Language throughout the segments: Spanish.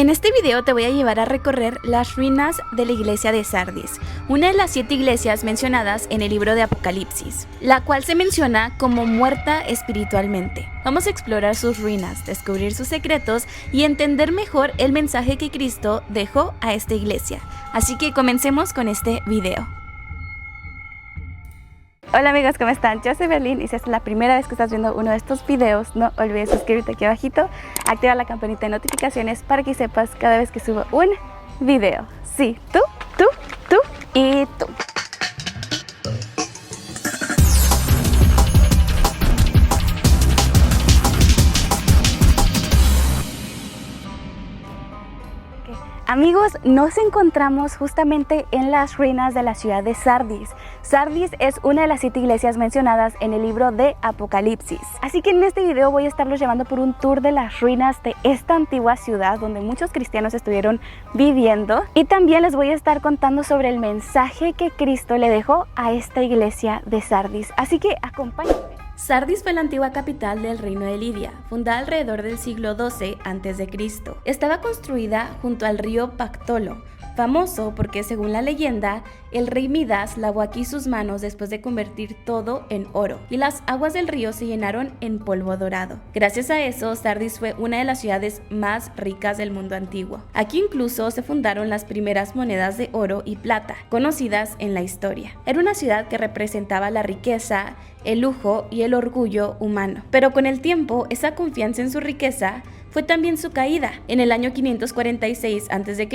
En este video te voy a llevar a recorrer las ruinas de la iglesia de Sardis, una de las 7 iglesias mencionadas en el libro de Apocalipsis, la cual se menciona como muerta espiritualmente. Vamos a explorar sus ruinas, descubrir sus secretos y entender mejor el mensaje que Cristo dejó a esta iglesia. Así que comencemos con este video. Hola amigos, ¿cómo están? Yo soy Berlín y si esta es la primera vez que estás viendo uno de estos videos, no olvides suscribirte aquí abajito, activar la campanita de notificaciones para que sepas cada vez que subo un video. Sí, tú y tú. Amigos, nos encontramos justamente en las ruinas de la ciudad de Sardis. Sardis es una de las 7 iglesias mencionadas en el libro de Apocalipsis. Así que en este video voy a estarlos llevando por un tour de las ruinas de esta antigua ciudad donde muchos cristianos estuvieron viviendo. Y también les voy a estar contando sobre el mensaje que Cristo le dejó a esta iglesia de Sardis. Así que acompáñenme. Sardis fue la antigua capital del reino de Lidia, fundada alrededor del siglo XII a.C. Estaba construida junto al río Pactolo, famoso porque, según la leyenda, el rey Midas lavó aquí sus manos después de convertir todo en oro, y las aguas del río se llenaron en polvo dorado. Gracias a eso, Sardis fue una de las ciudades más ricas del mundo antiguo. Aquí incluso se fundaron las primeras monedas de oro y plata, conocidas en la historia. Era una ciudad que representaba la riqueza, el lujo y el orgullo humano. Pero con el tiempo, esa confianza en su riqueza fue también su caída. En el año 546 a.C.,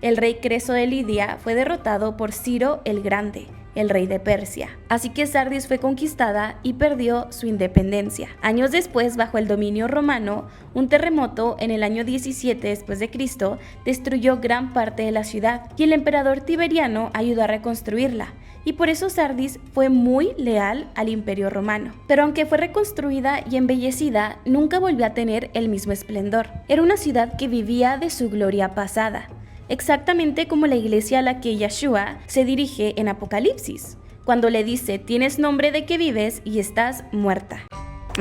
el rey Creso de Lidia fue derrotado por Ciro el Grande, el rey de Persia. Así que Sardis fue conquistada y perdió su independencia. Años después, bajo el dominio romano, un terremoto en el año 17 después de Cristo destruyó gran parte de la ciudad y el emperador Tiberiano ayudó a reconstruirla. Y por eso Sardis fue muy leal al Imperio Romano. Pero aunque fue reconstruida y embellecida, nunca volvió a tener el mismo esplendor. Era una ciudad que vivía de su gloria pasada, exactamente como la iglesia a la que Yeshua se dirige en Apocalipsis, cuando le dice: tienes nombre de que vives y estás muerta.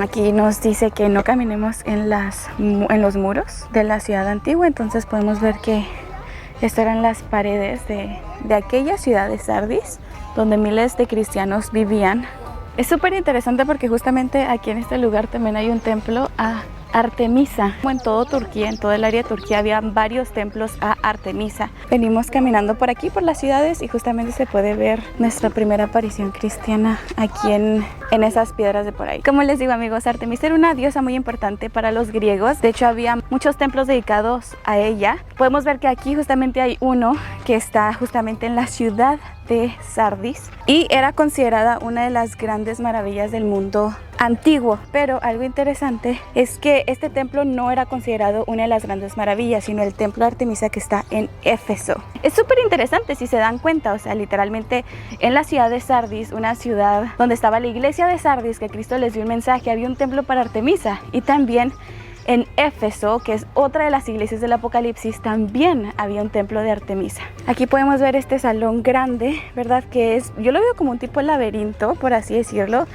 Aquí nos dice que no caminemos en los muros de la ciudad antigua, entonces podemos ver que estas eran las paredes de aquella ciudad de Sardis, donde miles de cristianos vivían. Es súper interesante porque justamente aquí en este lugar también hay un templo a Artemisa. Como en todo Turquía, en todo el área de Turquía, había varios templos a Artemisa. Venimos caminando por aquí, por las ciudades, y justamente se puede ver nuestra primera aparición cristiana aquí en esas piedras de por ahí. Como les digo, amigos, Artemisa era una diosa muy importante para los griegos. De hecho, había muchos templos dedicados a ella. Podemos ver que aquí justamente hay uno que está justamente en la ciudad de Sardis y era considerada una de las grandes maravillas del mundo antiguo. Pero algo interesante es que este templo no era considerado una de las grandes maravillas, sino el templo de Artemisa que está en Éfeso. Es súper interesante si se dan cuenta, o sea, literalmente en la ciudad de Sardis, una ciudad donde estaba la iglesia de Sardis, que Cristo les dio un mensaje, había un templo para Artemisa, y también en Éfeso, que es otra de las iglesias del Apocalipsis, también había un templo de Artemisa. Aquí podemos ver este salón grande, ¿verdad? Que es, yo lo veo como un tipo de laberinto, por así decirlo.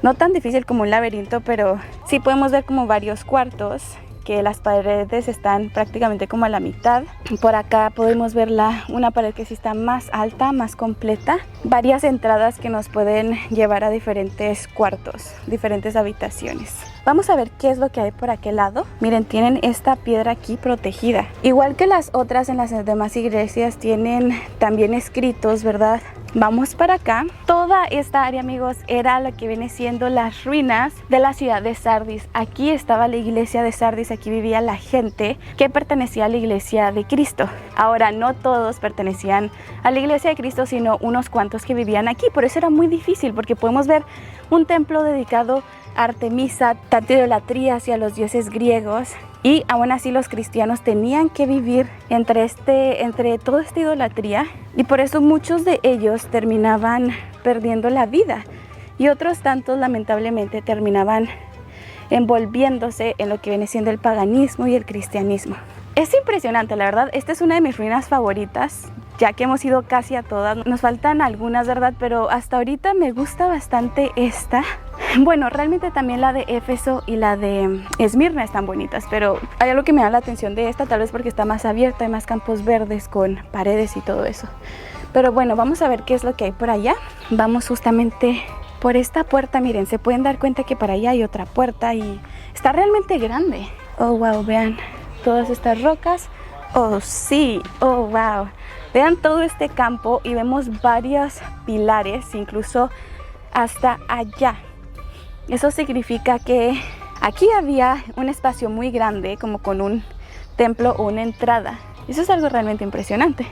No tan difícil como un laberinto, pero sí podemos ver como varios cuartos, que las paredes están prácticamente como a la mitad. Por acá podemos ver una pared que sí está más alta, más completa. Varias entradas que nos pueden llevar a diferentes cuartos, diferentes habitaciones. Vamos a ver qué es lo que hay por aquel lado. Miren, tienen esta piedra aquí protegida. Igual que las otras en las demás iglesias, tienen también escritos, ¿verdad? Vamos para acá. Toda esta área, amigos, era lo que viene siendo las ruinas de la ciudad de Sardis. Aquí estaba la iglesia de Sardis, aquí vivía la gente que pertenecía a la iglesia de Cristo. Ahora, no todos pertenecían a la iglesia de Cristo, sino unos cuantos que vivían aquí. Por eso era muy difícil, porque podemos ver un templo dedicado a Artemisa, tanta idolatría hacia los dioses griegos. Y aún así los cristianos tenían que vivir entre toda esta idolatría, y por eso muchos de ellos terminaban perdiendo la vida y otros tantos lamentablemente terminaban envolviéndose en lo que viene siendo el paganismo y el cristianismo. Es impresionante, la verdad. Esta es una de mis ruinas favoritas, ya que hemos ido casi a todas. Nos faltan algunas, ¿verdad? Pero hasta ahorita me gusta bastante esta. Bueno, realmente también la de Éfeso y la de Esmirna están bonitas, pero hay algo que me da la atención de esta, tal vez porque está más abierta, hay más campos verdes con paredes y todo eso. Pero bueno, vamos a ver qué es lo que hay por allá. Vamos justamente por esta puerta. Miren, se pueden dar cuenta que para allá hay otra puerta y está realmente grande. Oh, wow, vean todas estas rocas. Oh, sí, oh, wow. Vean todo este campo y vemos varios pilares, incluso hasta allá. Eso significa que aquí había un espacio muy grande, como con un templo o una entrada. Eso es algo realmente impresionante.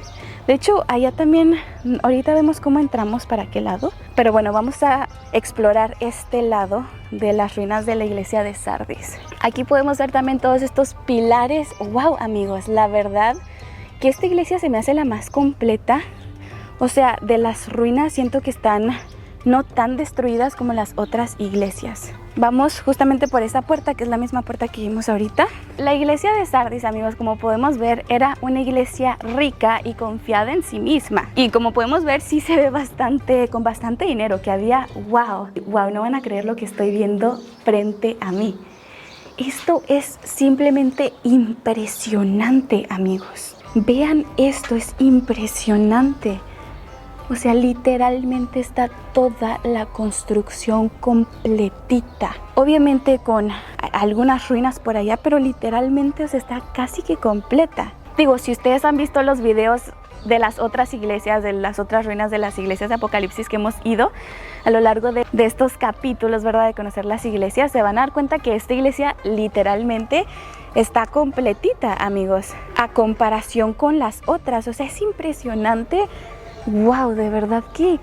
De hecho, allá también, ahorita vemos cómo entramos para aquel lado. Pero bueno, vamos a explorar este lado de las ruinas de la iglesia de Sardis. Aquí podemos ver también todos estos pilares. ¡Wow, amigos! La verdad que esta iglesia se me hace la más completa. O sea, de las ruinas siento que están no tan destruidas como las otras iglesias. Vamos justamente por esa puerta, que es la misma puerta que vimos ahorita. La iglesia de Sardis, amigos, como podemos ver, era una iglesia rica y confiada en sí misma. Y como podemos ver, sí se ve con bastante dinero, que había, wow, no van a creer lo que estoy viendo frente a mí. Esto es simplemente impresionante, amigos. Vean esto, es impresionante. O sea, literalmente está toda la construcción completita. Obviamente con algunas ruinas por allá, pero literalmente, o sea, está casi que completa. Digo, si ustedes han visto los videos de las otras iglesias, de las otras ruinas de las iglesias de Apocalipsis que hemos ido a lo largo de estos capítulos, ¿verdad? De conocer las iglesias, se van a dar cuenta que esta iglesia literalmente está completita, amigos, a comparación con las otras. O sea, es impresionante. Wow, de verdad que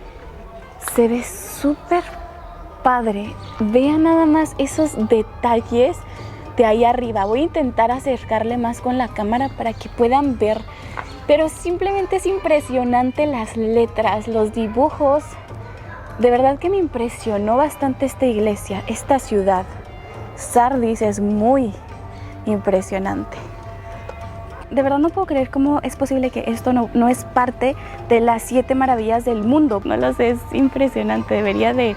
se ve súper padre. Vean nada más esos detalles de ahí arriba. Voy a intentar acercarle más con la cámara para que puedan ver. Pero simplemente es impresionante las letras, los dibujos. De verdad que me impresionó bastante esta iglesia, esta ciudad. Sardis es muy impresionante. De verdad no puedo creer cómo es posible que esto no es parte de las 7 maravillas del mundo. No lo sé, es impresionante. Debería de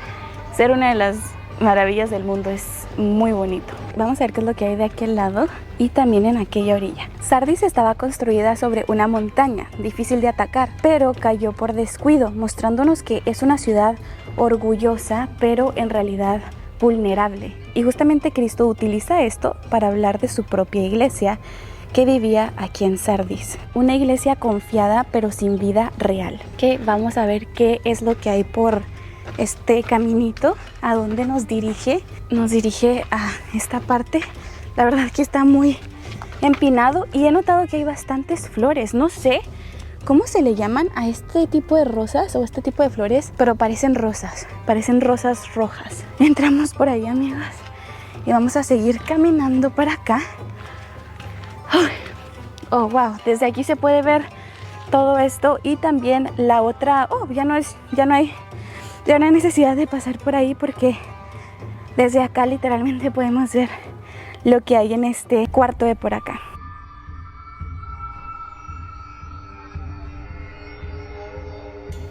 ser una de las maravillas del mundo. Es muy bonito. Vamos a ver qué es lo que hay de aquel lado y también en aquella orilla. Sardis estaba construida sobre una montaña, difícil de atacar, pero cayó por descuido, mostrándonos que es una ciudad orgullosa, pero en realidad vulnerable. Y justamente Cristo utiliza esto para hablar de su propia iglesia, que vivía aquí en Sardis. Una iglesia confiada pero sin vida real. Que vamos a ver qué es lo que hay por este caminito, a dónde nos dirige. Nos dirige a esta parte. La verdad que está muy empinado y he notado que hay bastantes flores. No sé cómo se le llaman a este tipo de rosas o este tipo de flores, pero parecen rosas rojas. Entramos por ahí, amigas, y vamos a seguir caminando para acá. Oh, wow, desde aquí se puede ver todo esto y también la otra. Oh, ya no hay necesidad de pasar por ahí porque desde acá literalmente podemos ver lo que hay en este cuarto de por acá.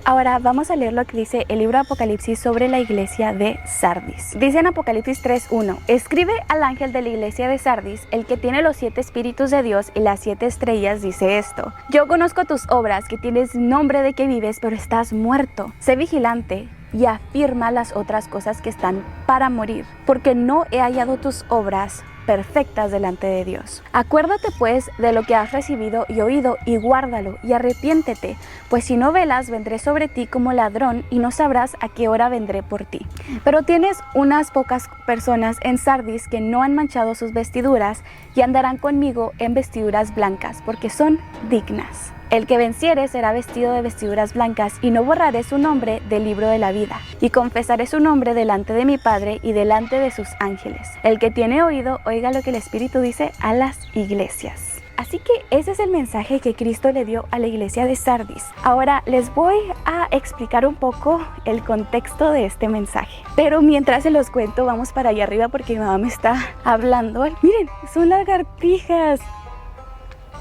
Ahora vamos a leer lo que dice el libro de Apocalipsis sobre la iglesia de Sardis. Dice en Apocalipsis 3:1: escribe al ángel de la iglesia de Sardis, el que tiene los 7 espíritus de Dios y las 7 estrellas, dice esto: yo conozco tus obras, que tienes nombre de que vives, pero estás muerto. Sé vigilante y afirma las otras cosas que están para morir, porque no he hallado tus obras perfectas delante de Dios. Acuérdate pues de lo que has recibido y oído y guárdalo y arrepiéntete, pues si no velas vendré sobre ti como ladrón y no sabrás a qué hora vendré por ti. Pero tienes unas pocas personas en Sardis que no han manchado sus vestiduras y andarán conmigo en vestiduras blancas, porque son dignas. El que venciere será vestido de vestiduras blancas, y no borraré su nombre del libro de la vida, y confesaré su nombre delante de mi Padre y delante de sus ángeles. El que tiene oído, oiga lo que el Espíritu dice a las iglesias. Así que ese es el mensaje que Cristo le dio a la iglesia de Sardis. Ahora les voy a explicar un poco el contexto de este mensaje. Pero mientras se los cuento, vamos para allá arriba porque mi mamá me está hablando. Ay, miren, son lagartijas.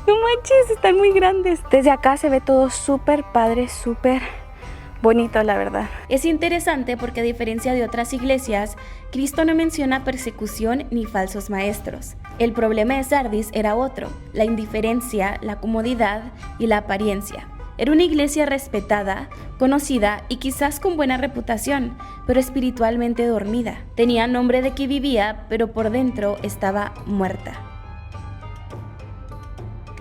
No manches, están muy grandes. Desde acá se ve todo súper padre, súper bonito, la verdad. Es interesante porque a diferencia de otras iglesias, Cristo no menciona persecución ni falsos maestros. El problema de Sardis era otro: la indiferencia, la comodidad y la apariencia. Era una iglesia respetada, conocida y quizás con buena reputación, pero espiritualmente dormida. Tenía nombre de que vivía, pero por dentro estaba muerta.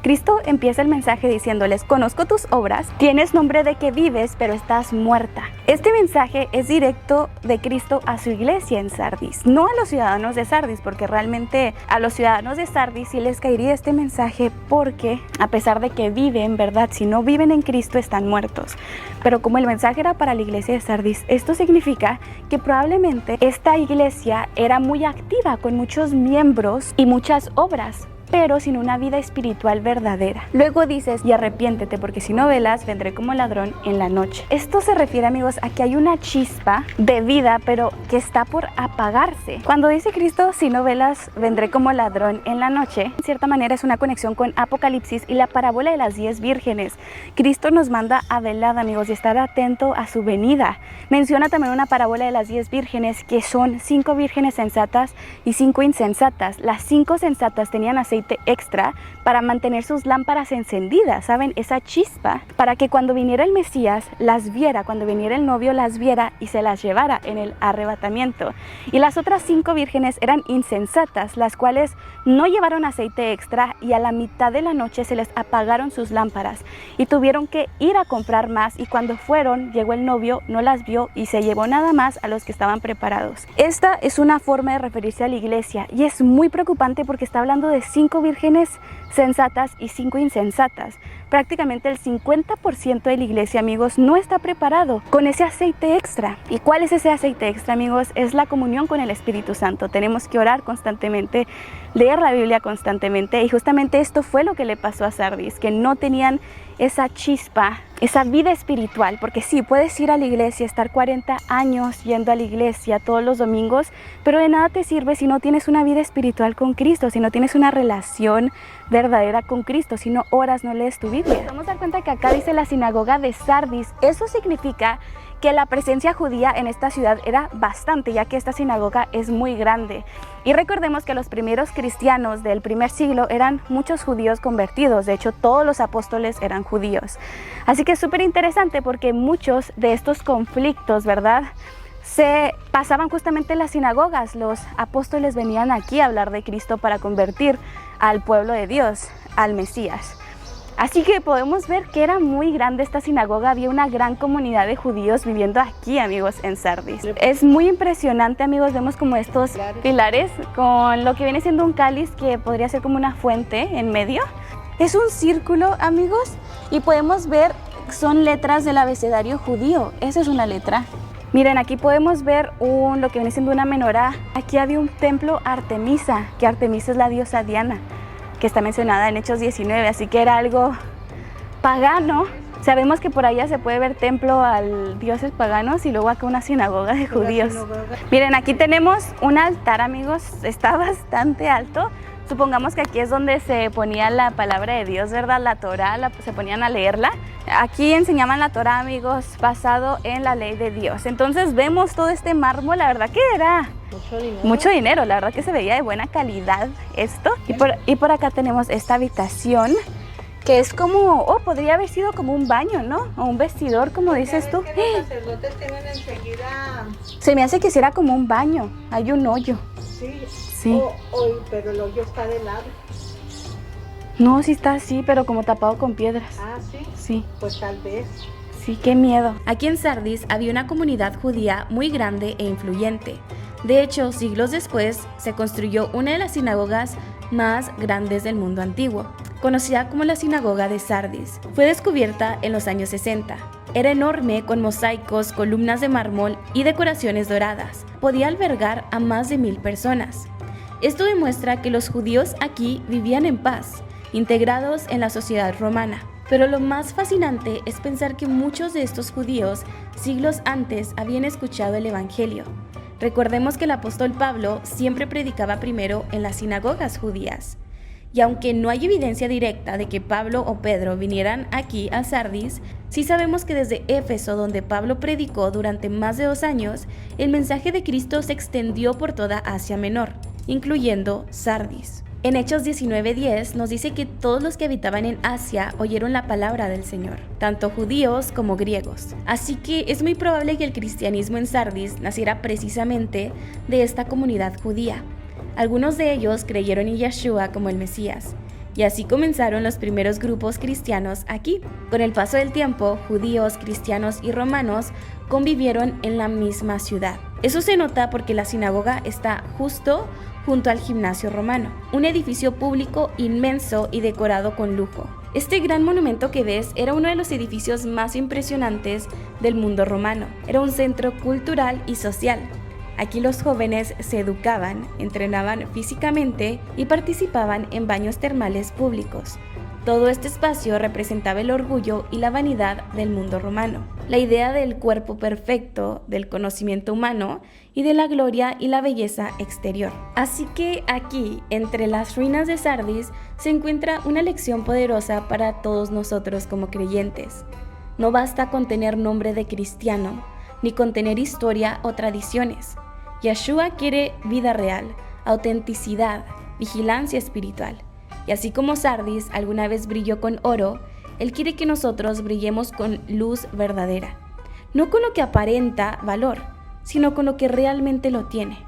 Cristo empieza el mensaje diciéndoles: conozco tus obras, tienes nombre de que vives, pero estás muerta. Este mensaje es directo de Cristo a su iglesia en Sardis, no a los ciudadanos de Sardis, porque realmente a los ciudadanos de Sardis sí les caería este mensaje, porque a pesar de que viven, ¿verdad? Si no viven en Cristo, están muertos. Pero como el mensaje era para la iglesia de Sardis, esto significa que probablemente esta iglesia era muy activa, con muchos miembros y muchas obras, pero sin una vida espiritual verdadera. Luego dices: y arrepiéntete, porque si no velas, vendré como ladrón en la noche. Esto se refiere, amigos, a que hay una chispa de vida, pero que está por apagarse. Cuando dice Cristo: si no velas, vendré como ladrón en la noche, en cierta manera es una conexión con Apocalipsis y la parábola de las 10 vírgenes. Cristo nos manda a velar, amigos, y estar atento a su venida. Menciona también una parábola de las 10 vírgenes, que son 5 vírgenes sensatas y 5 insensatas. Las 5 sensatas tenían aceite extra para mantener sus lámparas encendidas, ¿saben? Esa chispa, para que cuando viniera el Mesías las viera, cuando viniera el novio las viera y se las llevara en el arrebatamiento. Y las otras 5 vírgenes eran insensatas, las cuales no llevaron aceite extra, y a la mitad de la noche se les apagaron sus lámparas y tuvieron que ir a comprar más, y cuando fueron, llegó el novio, no las vio y se llevó nada más a los que estaban preparados. Esta es una forma de referirse a la iglesia, y es muy preocupante porque está hablando de 5 vírgenes sensatas y 5 insensatas. Prácticamente el 50% de la iglesia, amigos, no está preparado con ese aceite extra. ¿Y cuál es ese aceite extra, amigos? Es la comunión con el Espíritu Santo. Tenemos que orar constantemente, leer la Biblia constantemente, y justamente esto fue lo que le pasó a Sardis, que no tenían esa chispa, esa vida espiritual. Porque sí, puedes ir a la iglesia, estar 40 años yendo a la iglesia todos los domingos, pero de nada te sirve si no tienes una vida espiritual con Cristo, si no tienes una relación verdadera con Cristo, si no oras, no lees tu Biblia. Vamos a dar cuenta que acá dice la sinagoga de Sardis. Eso significa que la presencia judía en esta ciudad era bastante, ya que esta sinagoga es muy grande. Y recordemos que los primeros cristianos del primer siglo eran muchos judíos convertidos. De hecho, todos los apóstoles eran judíos. Así que es súper interesante porque muchos de estos conflictos, ¿verdad?, se pasaban justamente en las sinagogas. Los apóstoles venían aquí a hablar de Cristo para convertir al pueblo de Dios, al Mesías. Así que podemos ver que era muy grande esta sinagoga, había una gran comunidad de judíos viviendo aquí, amigos, en Sardis. Es muy impresionante, amigos, vemos como estos pilares con lo que viene siendo un cáliz, que podría ser como una fuente en medio. Es un círculo, amigos, y podemos ver, son letras del abecedario judío. Esa es una letra. Miren, aquí podemos ver lo que viene siendo una menorá. Aquí había un templo Artemisa, que Artemisa es la diosa Diana, que está mencionada en Hechos 19, así que era algo pagano. Sabemos que por allá se puede ver templo a dioses paganos, y luego acá una sinagoga de judíos. Miren, aquí tenemos un altar, amigos, está bastante alto. Supongamos que aquí es donde se ponía la palabra de Dios, ¿verdad? La Torá, se ponían a leerla. Aquí enseñaban la Torá, amigos, basado en la ley de Dios. Entonces vemos todo este mármol, la verdad que era mucho dinero, la verdad que se veía de buena calidad esto. Y por acá tenemos esta habitación, que es como, podría haber sido como un baño, ¿no? O un vestidor, como dices tú. Los sacerdotes tienen enseguida... Se me hace que será como un baño, hay un hoyo. Sí. Pero el hoyo está de lado. No, sí está así, pero como tapado con piedras. Ah, ¿sí? Sí. Pues tal vez. Sí, qué miedo. Aquí en Sardis había una comunidad judía muy grande e influyente. De hecho, siglos después se construyó una de las sinagogas más grandes del mundo antiguo, conocida como la sinagoga de Sardis. Fue descubierta en los años 60. Era enorme, con mosaicos, columnas de mármol y decoraciones doradas. Podía albergar a más de 1000 personas. Esto demuestra que los judíos aquí vivían en paz, integrados en la sociedad romana. Pero lo más fascinante es pensar que muchos de estos judíos, siglos antes, habían escuchado el Evangelio. Recordemos que el apóstol Pablo siempre predicaba primero en las sinagogas judías. Y aunque no hay evidencia directa de que Pablo o Pedro vinieran aquí a Sardis, sí sabemos que desde Éfeso, donde Pablo predicó durante más de 2 años, el mensaje de Cristo se extendió por toda Asia Menor, incluyendo Sardis. En Hechos 19:10 nos dice que todos los que habitaban en Asia oyeron la palabra del Señor, tanto judíos como griegos. Así que es muy probable que el cristianismo en Sardis naciera precisamente de esta comunidad judía. Algunos de ellos creyeron en Yeshua como el Mesías, y así comenzaron los primeros grupos cristianos aquí. Con el paso del tiempo, judíos, cristianos y romanos convivieron en la misma ciudad. Eso se nota porque la sinagoga está justo junto al gimnasio romano, un edificio público inmenso y decorado con lujo. Este gran monumento que ves era uno de los edificios más impresionantes del mundo romano. Era un centro cultural y social. Aquí los jóvenes se educaban, entrenaban físicamente y participaban en baños termales públicos. Todo este espacio representaba el orgullo y la vanidad del mundo romano, la idea del cuerpo perfecto, del conocimiento humano y de la gloria y la belleza exterior. Así que aquí, entre las ruinas de Sardis, se encuentra una lección poderosa para todos nosotros como creyentes. No basta con tener nombre de cristiano, ni con tener historia o tradiciones. Yeshua quiere vida real, autenticidad, vigilancia espiritual. Y así como Sardis alguna vez brilló con oro, Él quiere que nosotros brillemos con luz verdadera. No con lo que aparenta valor, sino con lo que realmente lo tiene.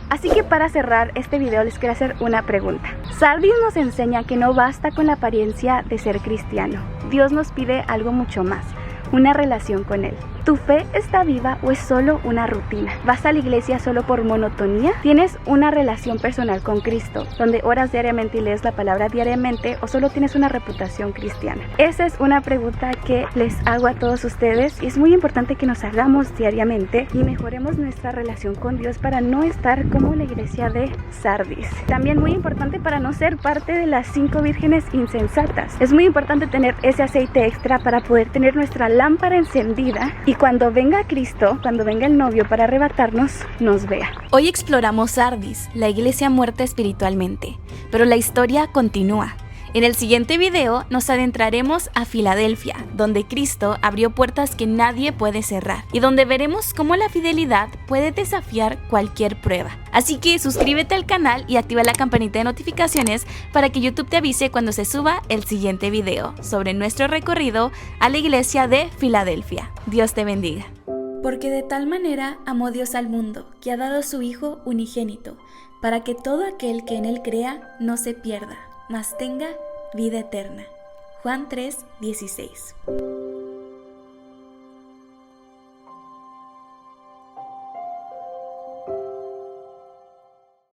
Así que para cerrar este video les quiero hacer una pregunta. Sardis nos enseña que no basta con la apariencia de ser cristiano. Dios nos pide algo mucho más, una relación con Él. ¿Tu fe está viva o es solo una rutina? ¿Vas a la iglesia solo por monotonía? ¿Tienes una relación personal con Cristo, donde oras diariamente y lees la palabra diariamente, o solo tienes una reputación cristiana? Esa es una pregunta que les hago a todos ustedes y es muy importante que nos hagamos diariamente y mejoremos nuestra relación con Dios para no estar como la iglesia de Sardis. También muy importante para no ser parte de las 5 vírgenes insensatas. Es muy importante tener ese aceite extra para poder tener nuestra lámpara encendida y cuando venga Cristo, cuando venga el novio para arrebatarnos, nos vea. Hoy exploramos Sardis, la iglesia muerta espiritualmente, pero la historia continúa. En el siguiente video nos adentraremos a Filadelfia, donde Cristo abrió puertas que nadie puede cerrar y donde veremos cómo la fidelidad puede desafiar cualquier prueba. Así que suscríbete al canal y activa la campanita de notificaciones para que YouTube te avise cuando se suba el siguiente video sobre nuestro recorrido a la iglesia de Filadelfia. Dios te bendiga. Porque de tal manera amó Dios al mundo, que ha dado a su Hijo unigénito, para que todo aquel que en Él crea no se pierda, mas tenga vida eterna. Juan 3:16.